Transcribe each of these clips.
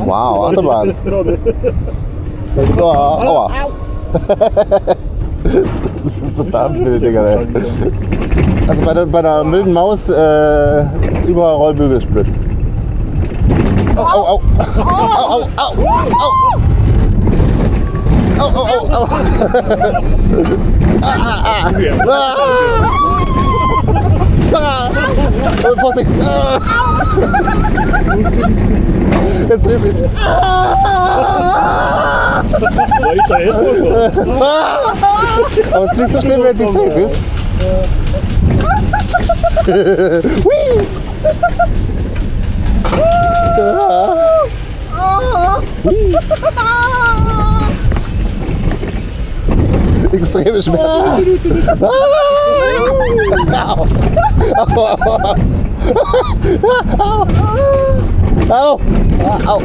Wow, Achterbahn. Oh, aua. Das ist total schnell, Digga. Ey. Also bei der wilden Maus über Rollbügel ist blöd. Au, au, au. Au, au, au, au. Au, au, au, au. Und Vorsicht. Jetzt dreht. Aber es ist nicht so schlimm, wenn es nicht safe ist. Extreme Schmerzen. Au! Au!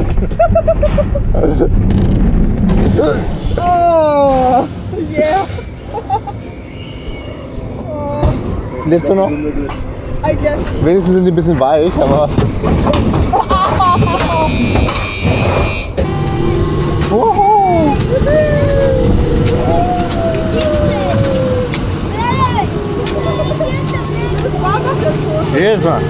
Oh, yeah. Lebst du noch? I guess. Wenigstens sind die ein bisschen weich, aber... Jedes Mal.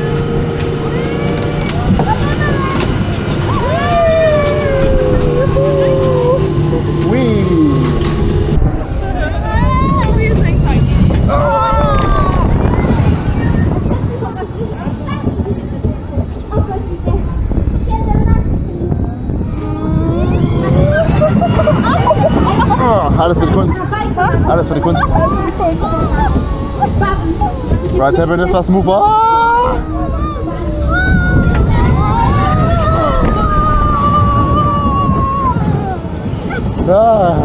Alles für die Kunst. Alles für die Kunst. Right Happiness was move on. Ah.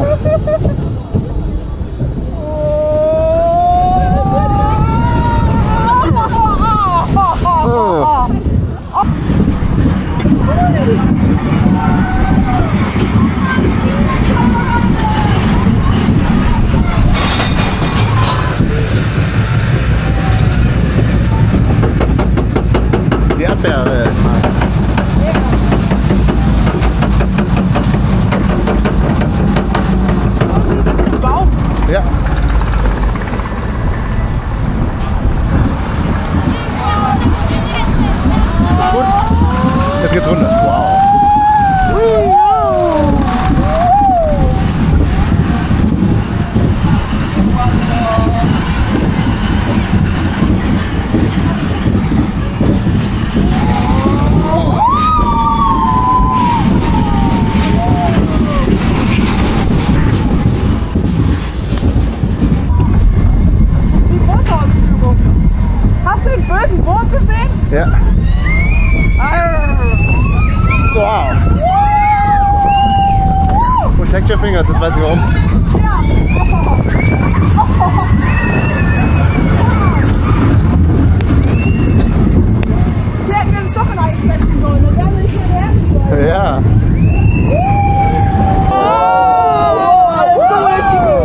Die Erdbeere. Ja. Gut. Jetzt geht's runter. Wow. Hast du den bösen Wurm gesehen? Ja. Wow. Protect your fingers, jetzt weiß ich warum. Wir hätten uns doch ein Eis setzen sollen, dann wären wir nicht mehr hergekommen sollen. Ja. Oh, alles durch, Chico.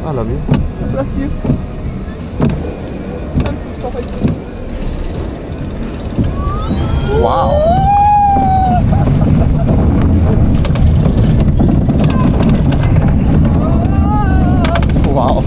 I love you. I love you. I'm so sorry. Wow. Wow.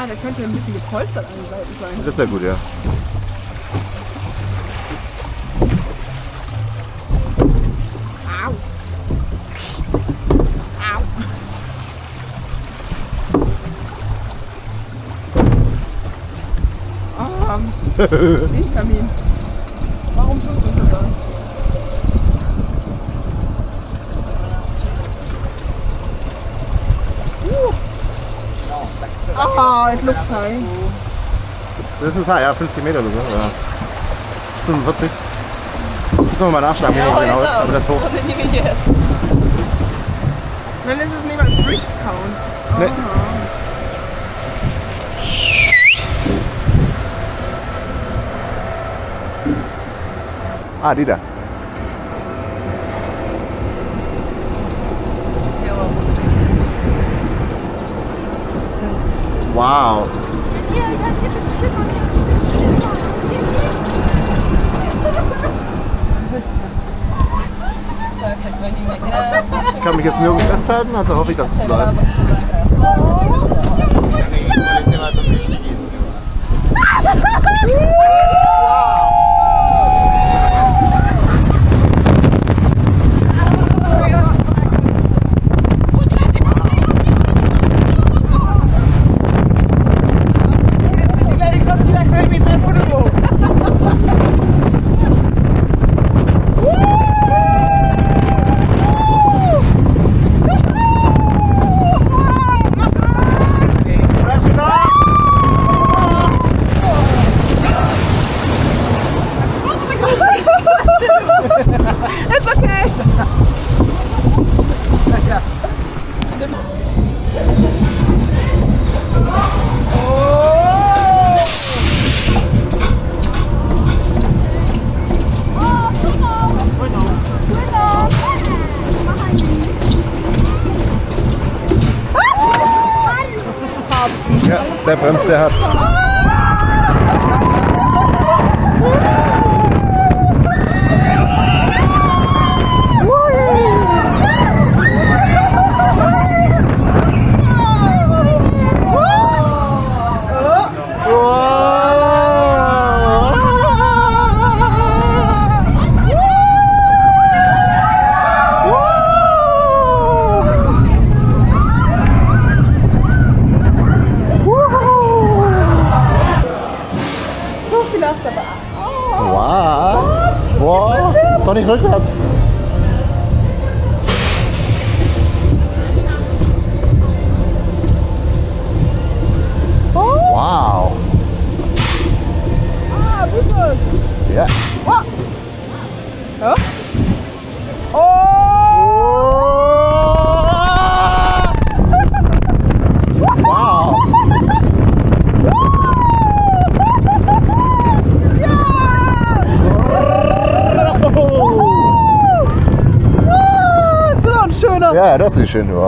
Ah, der könnte ein bisschen gepolstert an den Seiten sein. Das wäre gut, ja. Au. Au. Termin. Warum tust du das dann? Es looks high. Das ist ja 50 Meter oder so. Ja. 45. Müssen wir mal nachschlagen, wie genau ist, aber das ist hoch. Dann ist es nicht mal Strict Count. Nee. Ah, die da. Wow. Ich kann mich jetzt nirgends festhalten, also hoffe ich, dass es bleibt. It's okay. Ja, der bremst sehr hart. Wow. Wow. Doch nicht rückwärts. Wow. Ah, Abyssus. Ja. Wow. Ja? Oh. Wow. So ein schöner. Ja, das ist schön. Wow.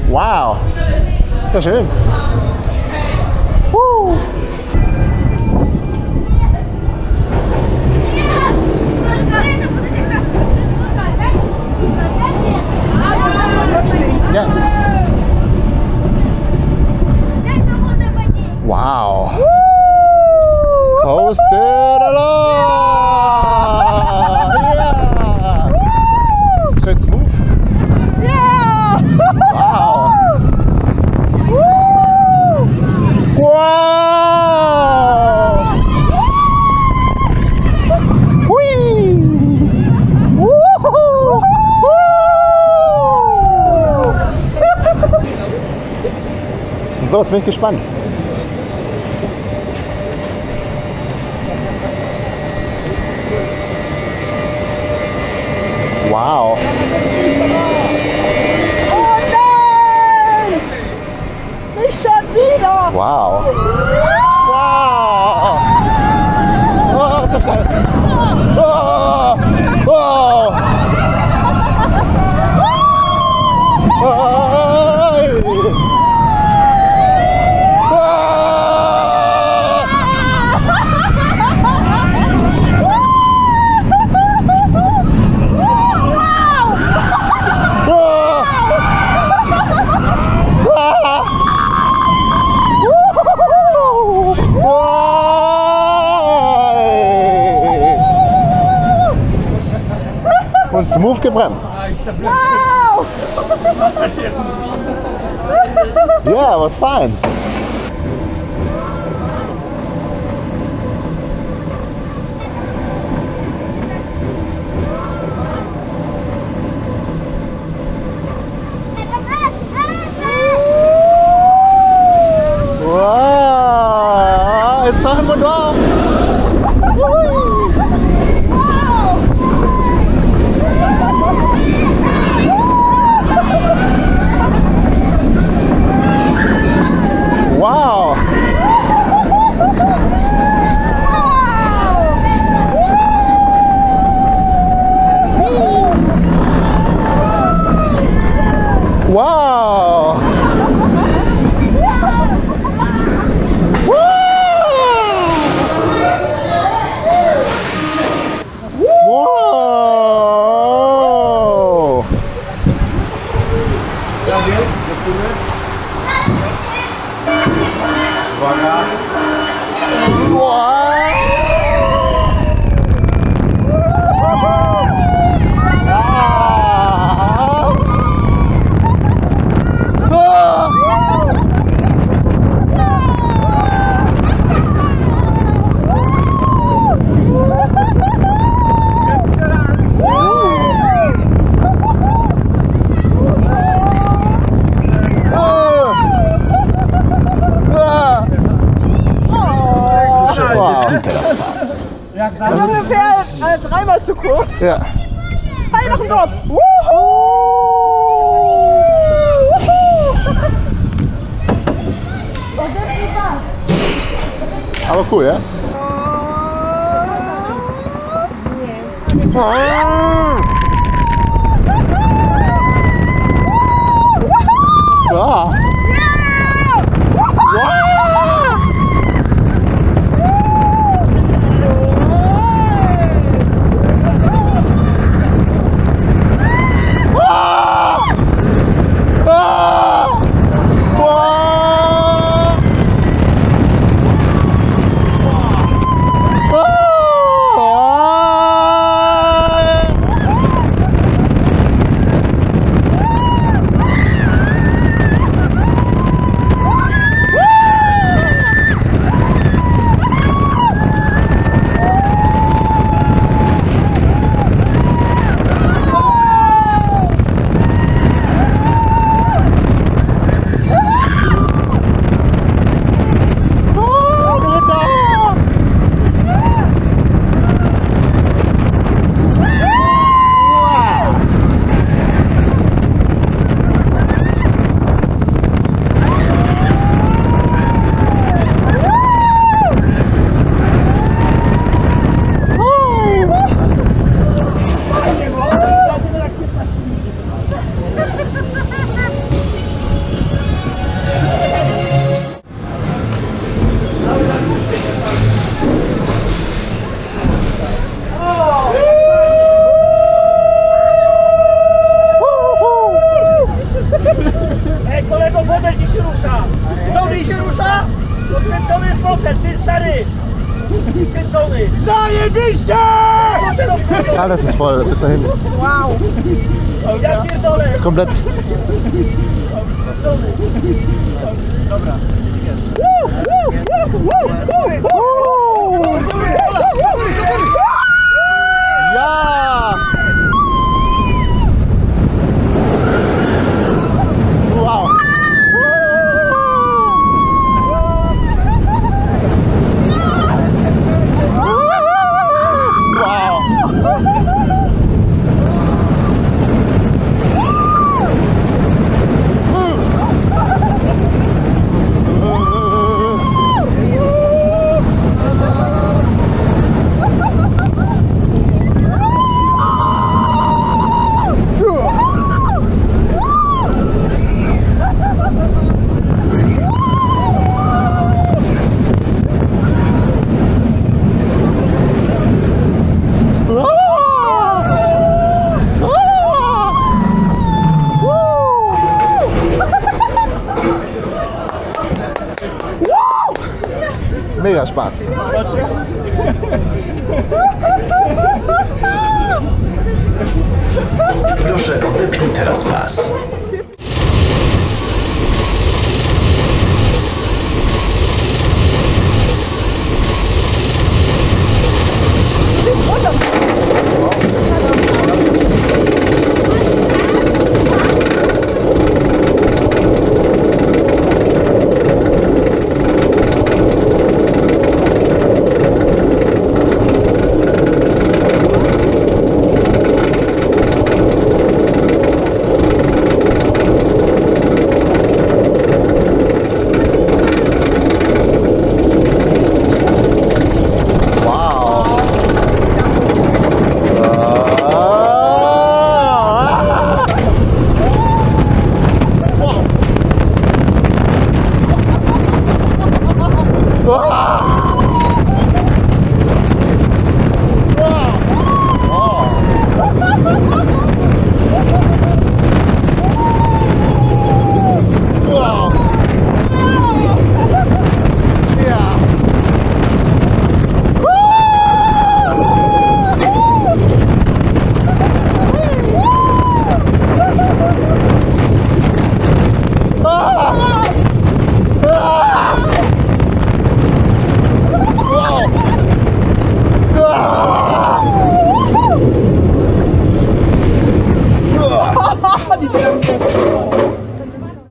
Wow. Ja, schön. Ja. Wow. Coasted along. Yeah. Schön smooth. Yeah. Wow. Wow. Hui. Woohoo. So, jetzt bin ich gespannt. Wow. Oh nein! Nicht schon wieder! Wow. Wow. Oh, ist das geil. Oh. Oh. Oh. gebremst. Wow! Yeah, it was fine. Wow, jetzt sagen wir doch. Wow. Wow. Wow. Das ist ungefähr dreimal zu kurz. Ja. Hey, noch ein Drop. Aber cool, ja? Ja. Alles ist voll, bis dahin. Wow. Ist komplett. Dobra, czyli wiesz. Ja! Wow! Mega Spaß. Proszę, odepnij teraz pas.